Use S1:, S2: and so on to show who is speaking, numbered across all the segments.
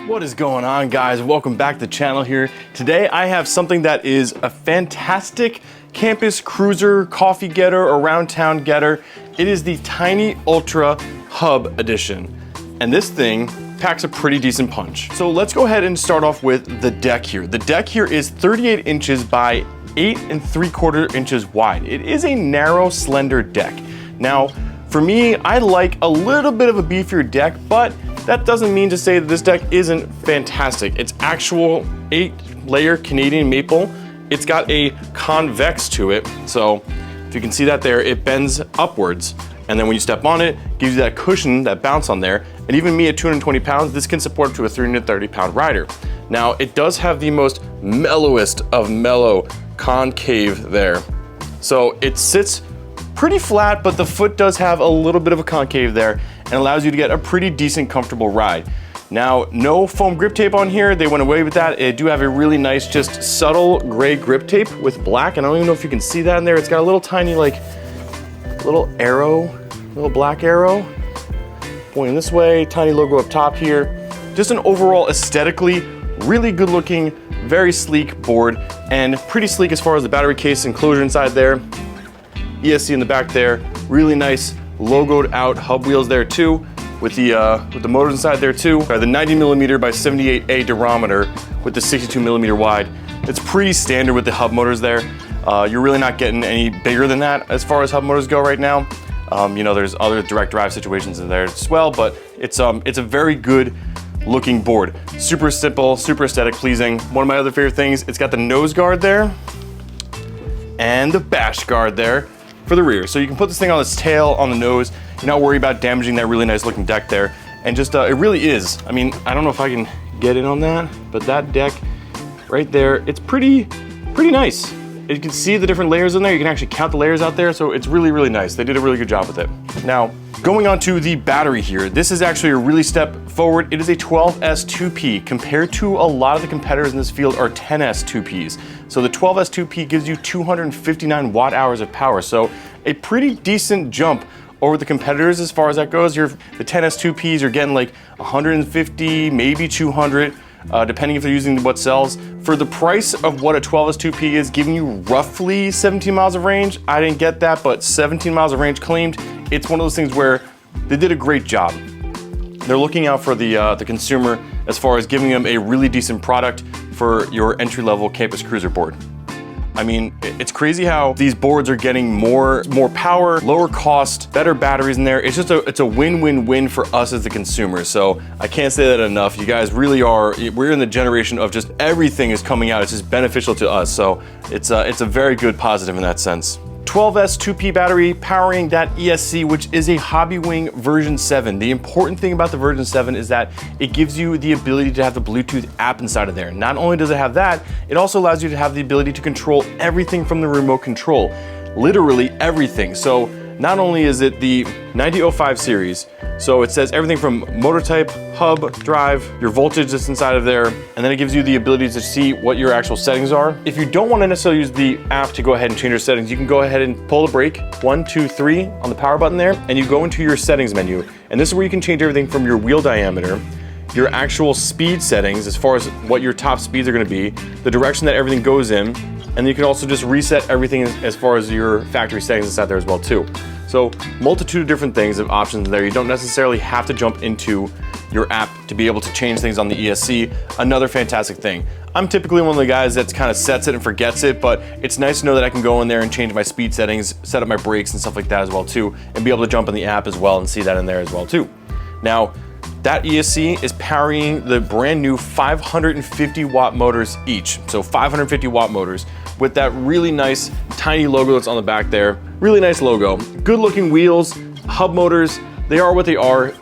S1: What is going on, guys? Welcome back to the channel here. Today I have something that is a fantastic campus cruiser, coffee getter, around town getter. It is the Tynee Ultra Hub Edition. And this thing packs a pretty decent punch. So let's go ahead and start off with the deck here. The deck here is 38 inches by 8 3/4 inches wide. It is a narrow, slender deck. Now, for me, I like a little bit of a beefier deck, but that doesn't mean to say that this deck isn't fantastic. It's actual 8-layer Canadian maple. It's got a convex to it. So if you can see that there, it bends upwards. And then when you step on it, gives you that cushion, that bounce on there. And even me at 220 pounds, this can support up to a 330-pound rider. Now, it does have the most mellowest of mellow concave there. So it sits pretty flat, but the foot does have a little bit of a concave there and allows you to get a pretty decent, comfortable ride. Now, no foam grip tape on here. They went away with that. They do have a really nice, just subtle gray grip tape with black. And I don't even know if you can see that in there. It's got a little tiny, like, little arrow, little black arrow pointing this way, tiny logo up top here. Just an overall aesthetically really good looking, very sleek board, and pretty sleek as far as the battery case enclosure inside there. ESC in the back there, really nice logoed out hub wheels there too, with the motors inside there too. The 90mm by 78A durometer with the 62mm wide. It's pretty standard with the hub motors there. You're really not getting any bigger than that as far as hub motors go right now. You know, there's other direct drive situations in there as well, but it's a very good looking board. Super simple, super aesthetic pleasing. One of my other favorite things, it's got the nose guard there and the bash guard there for the rear. So you can put this thing on its tail, on the nose. You're not worried about damaging that really nice looking deck there. And just, it really is. I mean, I don't know if I can get in on that, but that deck right there, it's pretty nice. You can see the different layers in there. You can actually count the layers out there. So it's really, really nice. They did a really good job with it. Now, going on to the battery here, this is actually a really step forward. It is a 12S 2P compared to a lot of the competitors in this field are 10S 2Ps. So the 12S 2P gives you 259 watt hours of power. So a pretty decent jump over the competitors as far as that goes. The 10S 2Ps are getting like 150, maybe 200. Depending if they're using what cells. For the price of what a 12S 2P is, giving you roughly 17 miles of range, I didn't get that, but 17 miles of range claimed. It's one of those things where they did a great job. They're looking out for the consumer as far as giving them a really decent product for your entry-level campus cruiser board. I mean, it's crazy how these boards are getting more power, lower cost, better batteries in there. It's just it's a win-win-win for us as the consumer. So I can't say that enough. You guys really are, we're in the generation of just everything is coming out. It's just beneficial to us. So it's a very good positive in that sense. 12S 2P battery powering that ESC, which is a Hobbywing version 7. The important thing about the version 7 is that it gives you the ability to have the Bluetooth app inside of there. Not only does it have that, it also allows you to have the ability to control everything from the remote control. Literally everything. So not only is it the 9005 series, so it says everything from motor type, hub, drive, your voltage that's inside of there, and then it gives you the ability to see what your actual settings are. If you don't want to necessarily use the app to go ahead and change your settings, you can go ahead and pull the brake, 1, 2, 3 on the power button there, and you go into your settings menu. And this is where you can change everything from your wheel diameter, your actual speed settings as far as what your top speeds are going to be, the direction that everything goes in, and you can also just reset everything as far as your factory settings inside there as well too. So multitude of different things of options there. You don't necessarily have to jump into your app to be able to change things on the ESC. Another fantastic thing. I'm typically one of the guys that kind of sets it and forgets it, but it's nice to know that I can go in there and change my speed settings, set up my brakes and stuff like that as well too, and be able to jump in the app as well and see that in there as well too. Now, that ESC is powering the brand new 550 watt motors each. So 550 watt motors with that really nice tiny logo that's on the back there. Really nice logo. Good looking wheels, hub motors. They are what they are.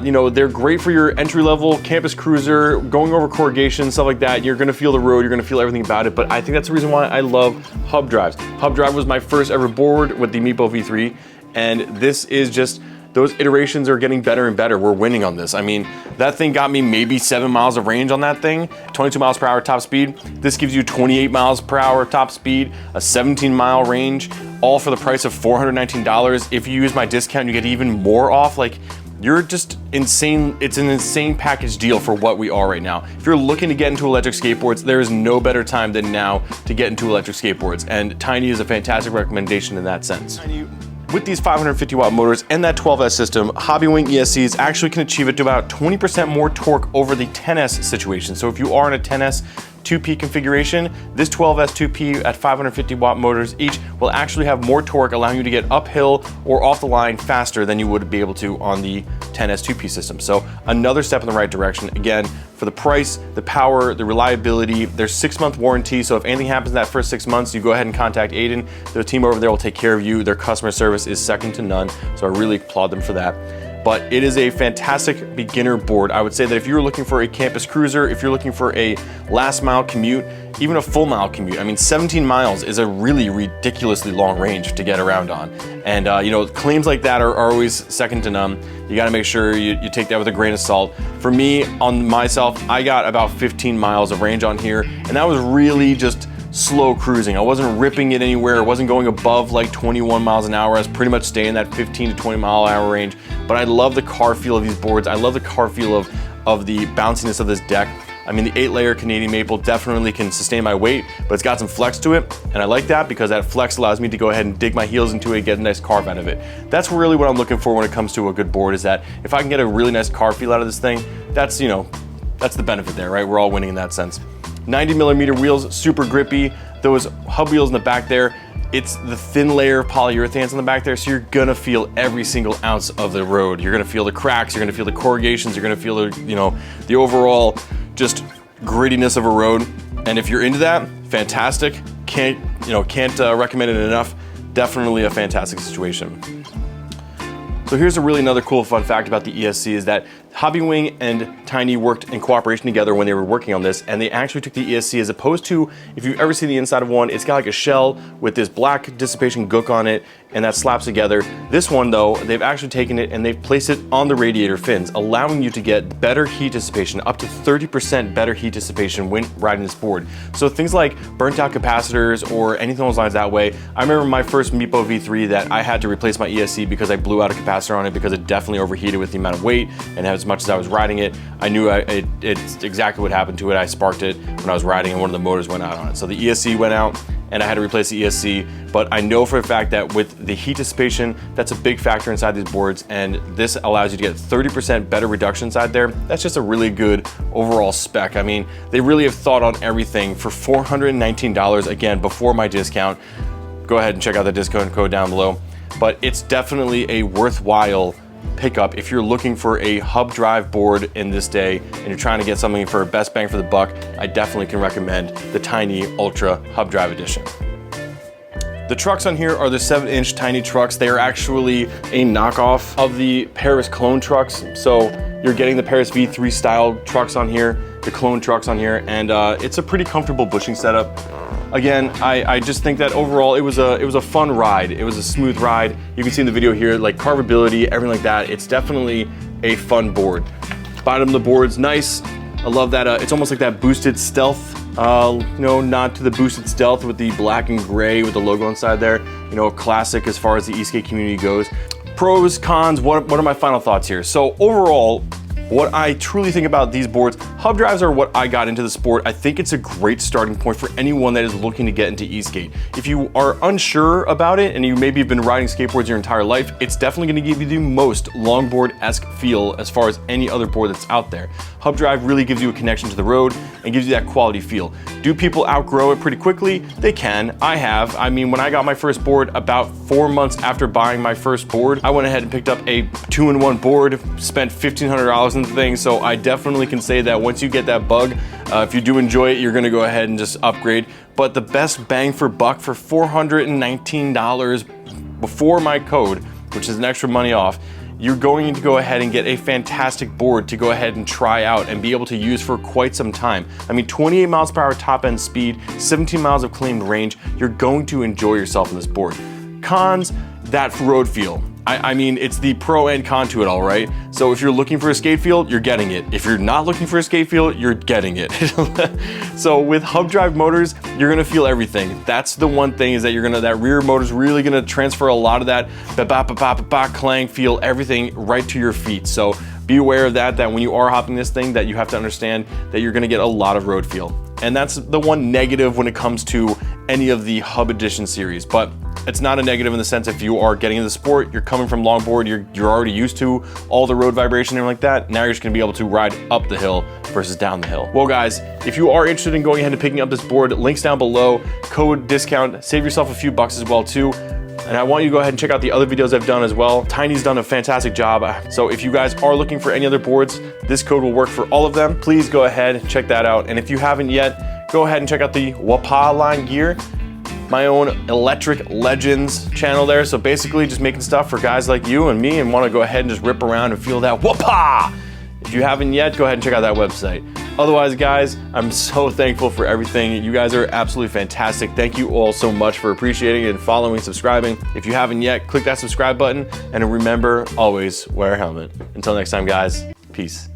S1: You know, they're great for your entry level campus cruiser, going over corrugation, stuff like that. You're gonna feel the road, you're gonna feel everything about it, but I think that's the reason why I love hub drives. Hub drive was my first ever board with the Meepo V3, and this is just, those iterations are getting better and better. We're winning on this. I mean, that thing got me maybe 7 miles of range on that thing, 22 miles per hour top speed. This gives you 28 miles per hour top speed, a 17-mile range, all for the price of $419. If you use my discount, you get even more off. Like, you're just insane. It's an insane package deal for what we are right now. If you're looking to get into electric skateboards, there is no better time than now to get into electric skateboards, and Tynee is a fantastic recommendation in that sense. With these 550 watt motors and that 12S system, Hobbywing ESCs actually can achieve it to about 20% more torque over the 10S situation. So if you are in a 10S 2P configuration, this 12S 2P at 550 watt motors each will actually have more torque, allowing you to get uphill or off the line faster than you would be able to on the 10S 2P system. So another step in the right direction. Again, for the price, the power, the reliability, there's 6-month warranty. So if anything happens in that first 6 months, you go ahead and contact Aiden. The team over there will take care of you. Their customer service is second to none. So I really applaud them for that. But it is a fantastic beginner board. I would say that if you're looking for a campus cruiser, if you're looking for a last mile commute, even a full mile commute, I mean, 17 miles is a really ridiculously long range to get around on. And you know, claims like that are always second to none. You gotta make sure you take that with a grain of salt. For me, on myself, I got about 15 miles of range on here, and that was really just slow cruising. I wasn't ripping it anywhere. It wasn't going above like 21 miles an hour. I was pretty much staying that 15 to 20 mile an hour range. But I love the car feel of these boards. I love the car feel of the bounciness of this deck. I mean, the 8-layer Canadian maple definitely can sustain my weight, but it's got some flex to it. And I like that because that flex allows me to go ahead and dig my heels into it, get a nice carve out of it. That's really what I'm looking for when it comes to a good board, is that if I can get a really nice car feel out of this thing, that's, you know, that's the benefit there, right? We're all winning in that sense. 90mm wheels, super grippy. Those hub wheels in the back there, it's the thin layer of polyurethanes in the back there, so you're gonna feel every single ounce of the road. You're gonna feel the cracks, you're gonna feel the corrugations, you're gonna feel the, you know, the overall just grittiness of a road. And if you're into that, fantastic. Can't recommend it enough. Definitely a fantastic situation. So here's a really another cool fun fact about the ESC is that Hobbywing and Tynee worked in cooperation together when they were working on this, and they actually took the ESC, as opposed to, if you've ever seen the inside of one, it's got like a shell with this black dissipation gook on it, and that slaps together. This one though, they've actually taken it and they've placed it on the radiator fins, allowing you to get better heat dissipation, up to 30% better heat dissipation when riding this board. So things like burnt out capacitors or anything along those lines that way. I remember my first Meepo V3 that I had to replace my ESC because I blew out a capacitor on it because it definitely overheated with the amount of weight, and as much as I was riding it, I knew it's exactly what happened to it. I sparked it when I was riding and one of the motors went out on it. So the ESC went out and I had to replace the ESC, but I know for a fact that with the heat dissipation, that's a big factor inside these boards, and this allows you to get 30% better reduction inside there. That's just a really good overall spec. I mean, they really have thought on everything for $419, again, before my discount. Go ahead and check out the discount code down below. But it's definitely a worthwhile pickup if you're looking for a hub drive board in this day and you're trying to get something for best bang for the buck. I definitely can recommend the Tynee Ultra Hub Drive Edition. The trucks on here are the 7-inch Tynee trucks. They are actually a knockoff of the Paris clone trucks. So you're getting the Paris V3 style trucks on here, the clone trucks on here, and it's a pretty comfortable bushing setup. Again, I just think that overall it was a fun ride. It was a smooth ride. You can see in the video here, like carvability, everything like that. It's definitely a fun board. Bottom of the board's nice. I love that. It's almost like that boosted stealth. Nod to the boosted stealth with the black and gray with the logo inside there. You know, a classic as far as the e-skate community goes. Pros, cons, what are my final thoughts here? So overall, what I truly think about these boards, hub drives are what I got into the sport. I think it's a great starting point for anyone that is looking to get into e-skate. If you are unsure about it and you maybe have been riding skateboards your entire life, it's definitely gonna give you the most longboard-esque feel as far as any other board that's out there. Hub drive really gives you a connection to the road and gives you that quality feel. Do people outgrow it pretty quickly? They can. I have. I mean, when I got my first board, about 4 months after buying my first board, I went ahead and picked up a 2-in-1 board, spent $1,500 on the thing, so I definitely can say that once you get that bug, if you do enjoy it, you're gonna go ahead and just upgrade. But the best bang for buck for $419 before my code, which is an extra money off, you're going to go ahead and get a fantastic board to go ahead and try out and be able to use for quite some time. I mean, 28 miles per hour top end speed, 17 miles of claimed range. You're going to enjoy yourself on this board. Cons, that road feel. I mean, it's the pro and con to it all, right? So if you're looking for a skate feel, you're getting it. If you're not looking for a skate feel, you're getting it. So with hub drive motors, you're gonna feel everything. That's the one thing, is that that rear motor's really gonna transfer a lot of that ba-ba-ba-ba-ba clang feel, everything right to your feet. So be aware of that when you are hopping this thing, that you have to understand that you're gonna get a lot of road feel. And that's the one negative when it comes to any of the Hub Edition series. But it's not a negative in the sense, if you are getting into the sport, you're coming from longboard, you're already used to all the road vibration and everything like that. Now you're just gonna be able to ride up the hill versus down the hill. Well guys, if you are interested in going ahead and picking up this board, links down below, code discount, save yourself a few bucks as well too. And I want you to go ahead and check out the other videos I've done as well. Tynee's done a fantastic job. So if you guys are looking for any other boards, this code will work for all of them. Please go ahead and check that out. And if you haven't yet, go ahead and check out the Wapa line gear, my own Electric Legends channel there. So basically just making stuff for guys like you and me and want to go ahead and just rip around and feel that Wapa. If you haven't yet, go ahead and check out that website. Otherwise, guys, I'm so thankful for everything. You guys are absolutely fantastic. Thank you all so much for appreciating it and following, subscribing. If you haven't yet, click that subscribe button, and remember, always wear a helmet. Until next time, guys, peace.